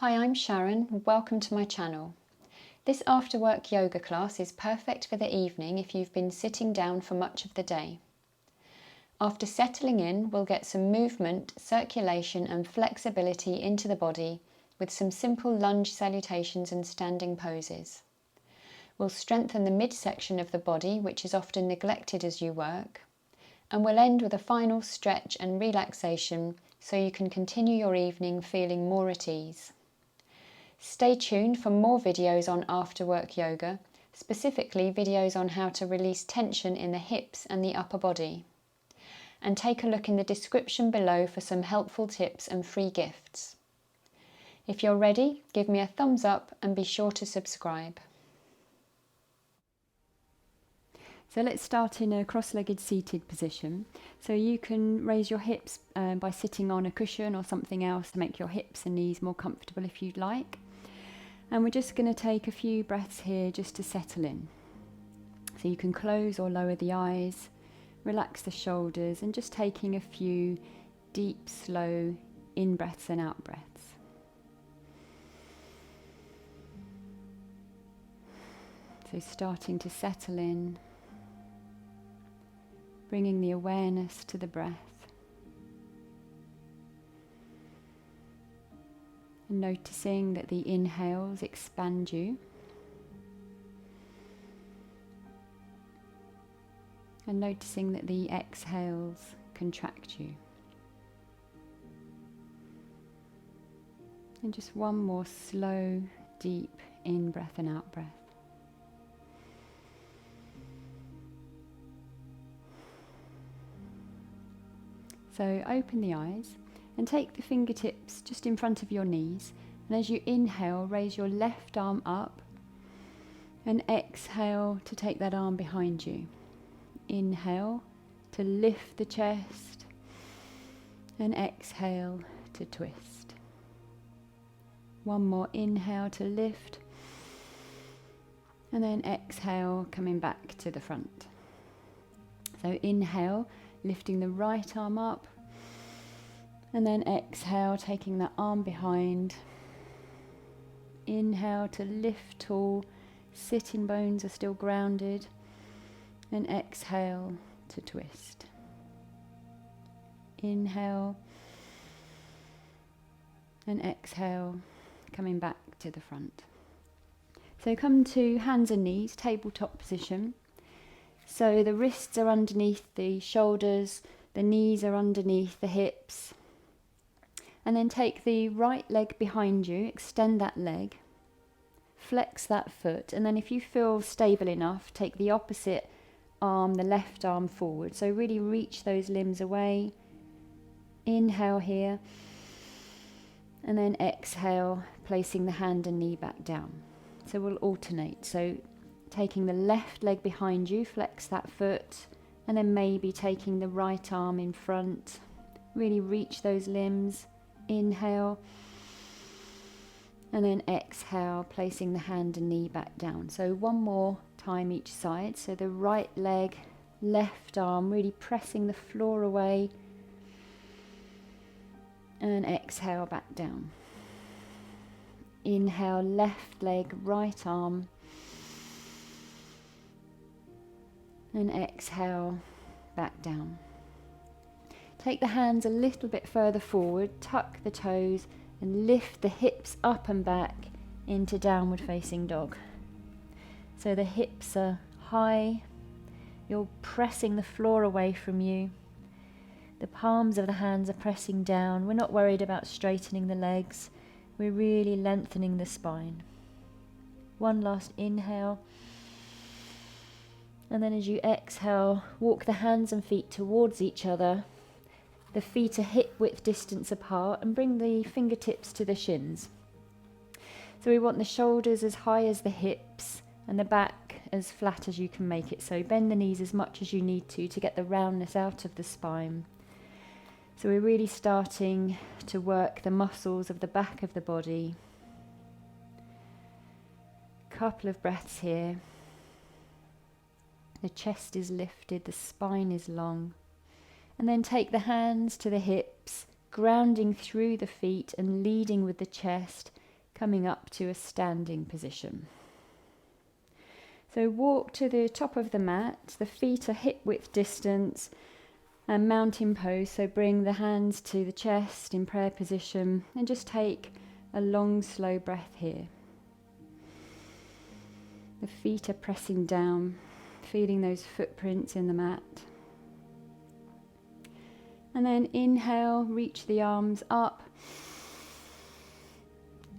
Hi, I'm Sharon and welcome to my channel. This after work yoga class is perfect for the evening if you've been sitting down for much of the day. After settling in, we'll get some movement, circulation and flexibility into the body with some simple lunge salutations and standing poses. We'll strengthen the midsection of the body, which is often neglected as you work, and we'll end with a final stretch and relaxation so you can continue your evening feeling more at ease. Stay tuned for more videos on after work yoga, specifically videos on how to release tension in the hips and the upper body. And take a look in the description below for some helpful tips and free gifts. If you're ready, give me a thumbs up and be sure to subscribe. So let's start in a cross-legged seated position. So you can raise your hips by sitting on a cushion or something else to make your hips and knees more comfortable if you'd like. And we're just going to take a few breaths here just to settle in. So you can close or lower the eyes, relax the shoulders, and just taking a few deep, slow in-breaths and out-breaths. So starting to settle in, bringing the awareness to the breath. And noticing that the inhales expand you. And noticing that the exhales contract you. And just one more slow, deep in-breath and out-breath. So open the eyes and take the fingertips just in front of your knees, and as you inhale, raise your left arm up and exhale to take that arm behind you. Inhale to lift the chest and exhale to twist. One more inhale to lift and then exhale coming back to the front. So inhale, lifting the right arm up, and then exhale, taking that arm behind. Inhale to lift tall, sitting bones are still grounded, and exhale to twist. Inhale and exhale, coming back to the front. So come to hands and knees, tabletop position. So the wrists are underneath the shoulders, the knees are underneath the hips. And then take the right leg behind you, extend that leg, flex that foot, and then if you feel stable enough, take the opposite arm, the left arm forward. So really reach those limbs away. Inhale here, and then exhale, placing the hand and knee back down. So we'll alternate. So taking the left leg behind you, flex that foot, and then maybe taking the right arm in front. Really reach those limbs. Inhale, and then exhale, placing the hand and knee back down. So one more time each side. So the right leg, left arm, really pressing the floor away, and exhale back down. Inhale, left leg, right arm, and exhale back down. Take the hands a little bit further forward, tuck the toes and lift the hips up and back into downward facing dog. So the hips are high, you're pressing the floor away from you. The palms of the hands are pressing down. We're not worried about straightening the legs, we're really lengthening the spine. One last inhale. And then as you exhale, walk the hands and feet towards each other. The feet are hip width distance apart, and bring the fingertips to the shins. So we want the shoulders as high as the hips and the back as flat as you can make it. So bend the knees as much as you need to get the roundness out of the spine. So we're really starting to work the muscles of the back of the body. Couple of breaths here. The chest is lifted, the spine is long. And then take the hands to the hips, grounding through the feet and leading with the chest, coming up to a standing position. So walk to the top of the mat, the feet are hip width distance, and mountain pose, so bring the hands to the chest in prayer position and just take a long slow breath here. The feet are pressing down, feeling those footprints in the mat. And then inhale, reach the arms up.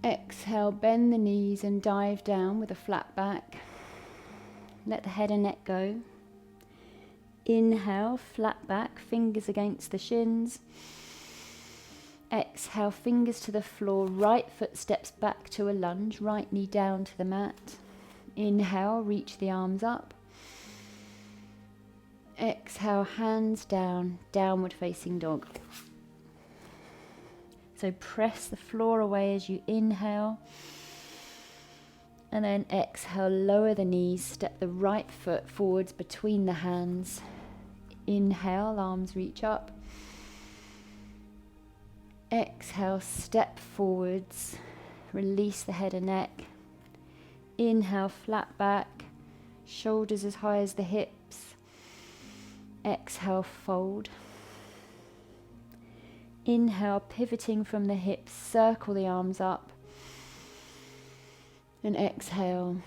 Exhale, bend the knees and dive down with a flat back. Let the head and neck go. Inhale, flat back, fingers against the shins. Exhale, fingers to the floor, right foot steps back to a lunge, right knee down to the mat. Inhale, reach the arms up. Exhale, hands down, downward facing dog. So press the floor away as you inhale. And then exhale, lower the knees, step the right foot forwards between the hands. Inhale, arms reach up. Exhale, step forwards, release the head and neck. Inhale, flat back, shoulders as high as the hips. Exhale, fold. Inhale, pivoting from the hips, circle the arms up. And exhale,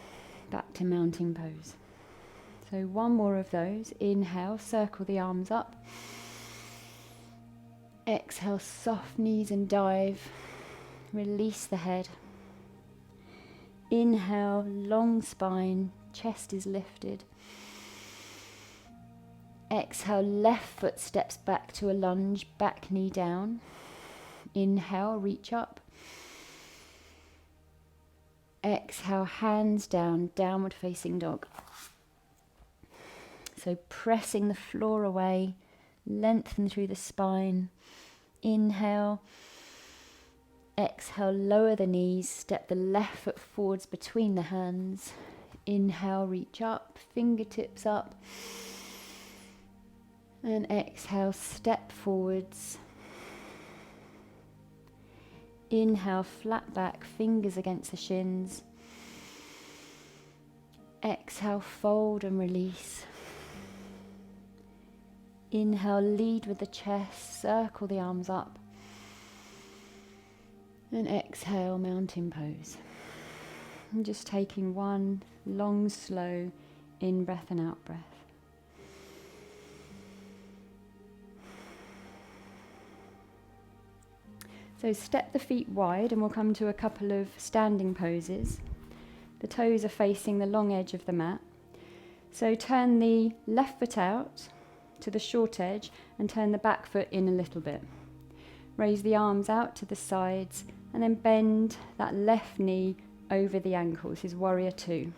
back to mountain pose. So one more of those. Inhale, circle the arms up. Exhale, soft knees and dive. Release the head. Inhale, long spine, chest is lifted. Exhale, left foot steps back to a lunge, back knee down. Inhale, reach up. Exhale, hands down, downward facing dog. So pressing the floor away, lengthen through the spine. Inhale. Exhale, lower the knees, step the left foot forwards between the hands. Inhale, reach up, fingertips up. And exhale, step forwards. Inhale, flat back, fingers against the shins. Exhale, fold and release. Inhale, lead with the chest, circle the arms up. And exhale, mountain pose. And just taking one long, slow in breath and out breath. So step the feet wide and we'll come to a couple of standing poses. The toes are facing the long edge of the mat. So turn the left foot out to the short edge and turn the back foot in a little bit. Raise the arms out to the sides and then bend that left knee over the ankle. This is warrior two.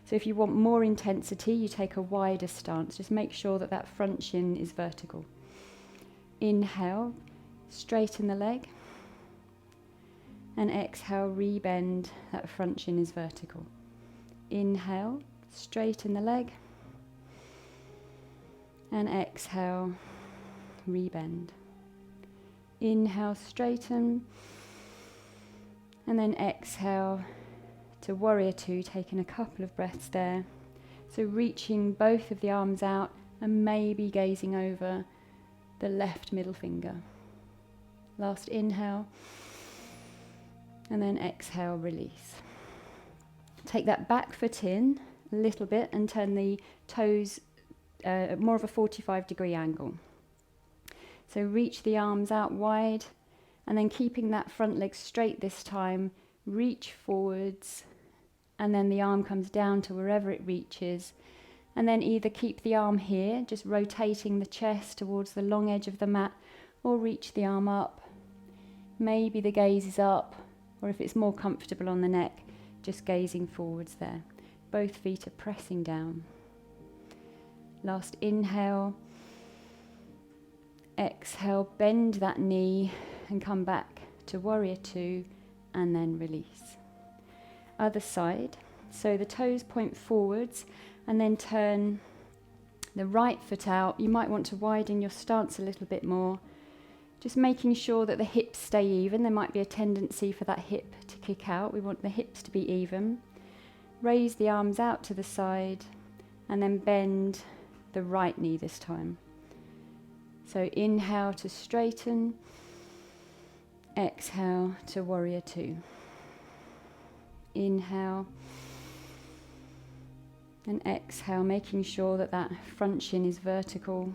So if you want more intensity, you take a wider stance. Just make sure that that front shin is vertical. Inhale, straighten the leg. And exhale, rebend, that front shin is vertical. Inhale, straighten the leg. And exhale, rebend. Inhale, straighten. And then exhale to warrior two, taking a couple of breaths there. So reaching both of the arms out and maybe gazing over the left middle finger. Last inhale. And then exhale, release. Take that back foot in a little bit and turn the toes more of a 45-degree angle. So reach the arms out wide and then keeping that front leg straight this time, reach forwards and then the arm comes down to wherever it reaches. And then either keep the arm here, just rotating the chest towards the long edge of the mat, or reach the arm up. Maybe the gaze is up, or if it's more comfortable on the neck, just gazing forwards there. Both feet are pressing down. Last inhale. Exhale, bend that knee and come back to warrior two and then release. Other side. So the toes point forwards and then turn the right foot out. You might want to widen your stance a little bit more. Just making sure that the hips stay even. There might be a tendency for that hip to kick out. We want the hips to be even. Raise the arms out to the side and then bend the right knee this time. So inhale to straighten, exhale to warrior two. Inhale and exhale, making sure that that front shin is vertical.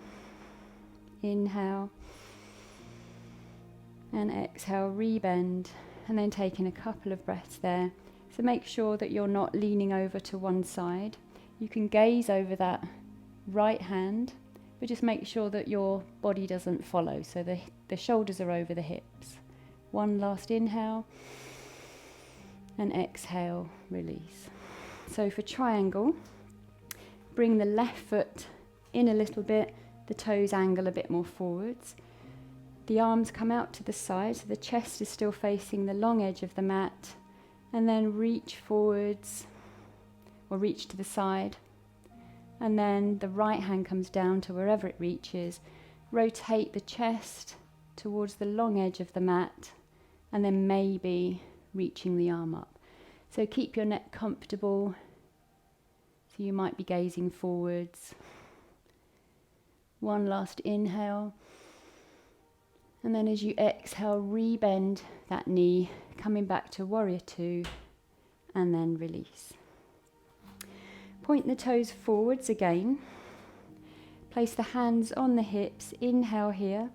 Inhale and exhale, rebend, and then taking a couple of breaths there. So make sure that you're not leaning over to one side. You can gaze over that right hand, but just make sure that your body doesn't follow, so the shoulders are over the hips. One last inhale and exhale, release. So for triangle, bring the left foot in a little bit, the toes angle a bit more forwards. The arms come out to the side, so the chest is still facing the long edge of the mat, and then reach forwards or reach to the side. And then the right hand comes down to wherever it reaches. Rotate the chest towards the long edge of the mat, and then maybe reaching the arm up. So keep your neck comfortable. So you might be gazing forwards. One last inhale. And then as you exhale, rebend that knee, coming back to warrior two, and then release. Point the toes forwards again. Place the hands on the hips. Inhale here.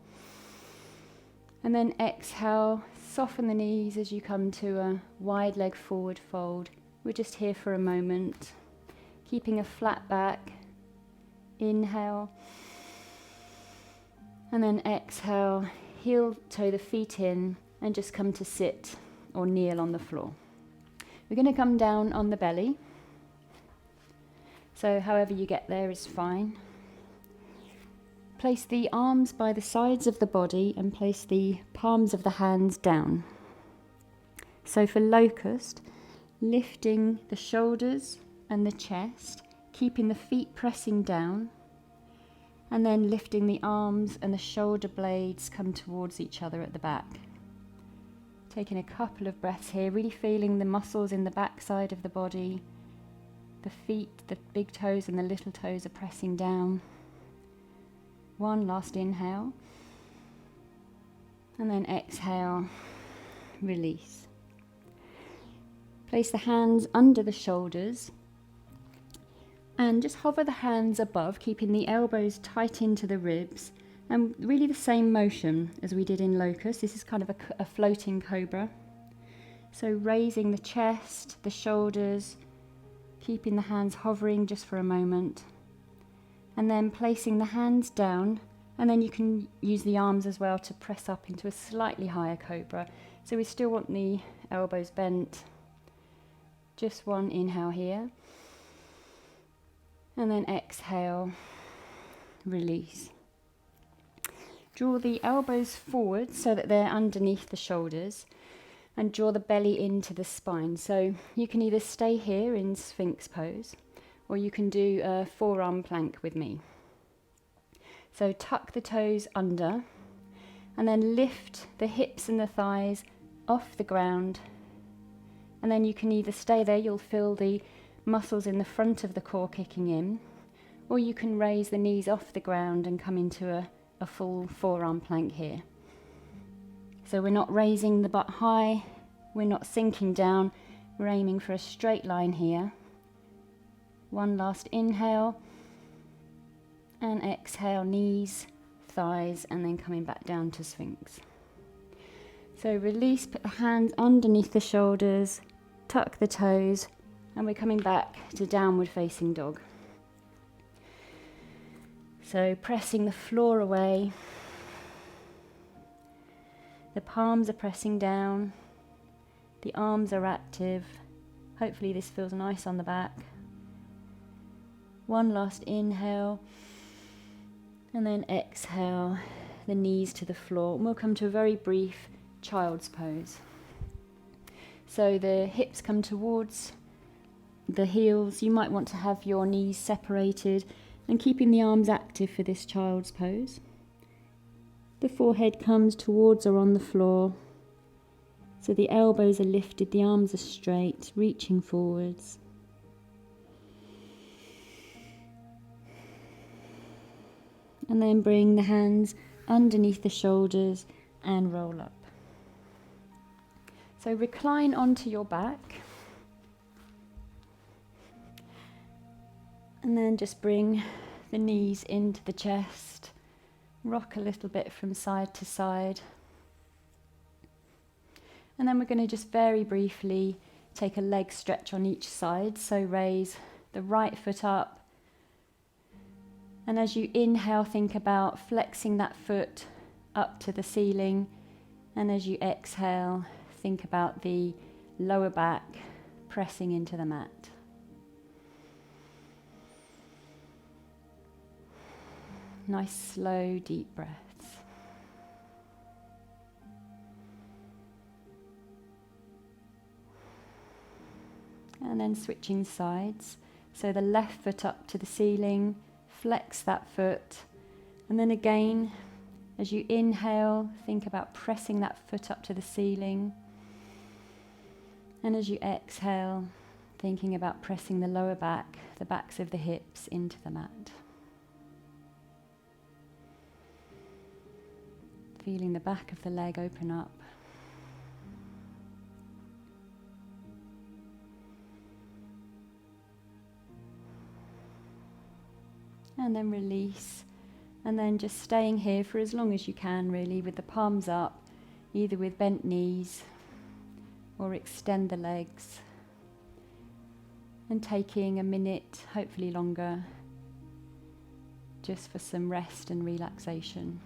And then exhale, soften the knees as you come to a wide leg forward fold. We're just here for a moment, keeping a flat back. Inhale. And then exhale, heel toe the feet in and just come to sit or kneel on the floor. We're going to come down on the belly. So however you get there is fine. Place the arms by the sides of the body and place the palms of the hands down. So for locust, lifting the shoulders and the chest, keeping the feet pressing down, and then lifting the arms and the shoulder blades come towards each other at the back. Taking a couple of breaths here, really feeling the muscles in the back side of the body. The feet, the big toes and the little toes are pressing down. One last inhale. And then exhale, release. Place the hands under the shoulders and just hover the hands above, keeping the elbows tight into the ribs, and really the same motion as we did in locust. This is kind of a floating cobra. So raising the chest, the shoulders, keeping the hands hovering just for a moment, and then placing the hands down, and then you can use the arms as well to press up into a slightly higher cobra. So we still want the elbows bent. Just one inhale here. And then exhale, release. Draw the elbows forward so that they're underneath the shoulders, and draw the belly into the spine. So you can either stay here in Sphinx pose, or you can do a forearm plank with me. So tuck the toes under, and then lift the hips and the thighs off the ground. And then you can either stay there, you'll feel the muscles in the front of the core kicking in, or you can raise the knees off the ground and come into a full forearm plank here. So we're not raising the butt high, we're not sinking down, we're aiming for a straight line here. One last inhale, and exhale, knees, thighs, and then coming back down to Sphinx. So release, put the hands underneath the shoulders, tuck the toes, and we're coming back to downward facing dog. So pressing the floor away. The palms are pressing down. The arms are active. Hopefully this feels nice on the back. One last inhale. And then exhale, the knees to the floor. And we'll come to a very brief child's pose. So the hips come towards the heels. You might want to have your knees separated and keeping the arms active for this child's pose. The forehead comes towards or on the floor. So the elbows are lifted, the arms are straight, reaching forwards. And then bring the hands underneath the shoulders and roll up. So recline onto your back. And then just bring the knees into the chest. Rock a little bit from side to side. And then we're going to just very briefly take a leg stretch on each side. So raise the right foot up. And as you inhale, think about flexing that foot up to the ceiling. And as you exhale, think about the lower back pressing into the mat. Nice, slow, deep breaths. And then switching sides. So the left foot up to the ceiling, flex that foot. And then again, as you inhale, think about pressing that foot up to the ceiling. And as you exhale, thinking about pressing the lower back, the backs of the hips into the mat. Feeling the back of the leg open up. And then release. And then just staying here for as long as you can, really, with the palms up, either with bent knees or extend the legs. And taking a minute, hopefully longer, just for some rest and relaxation.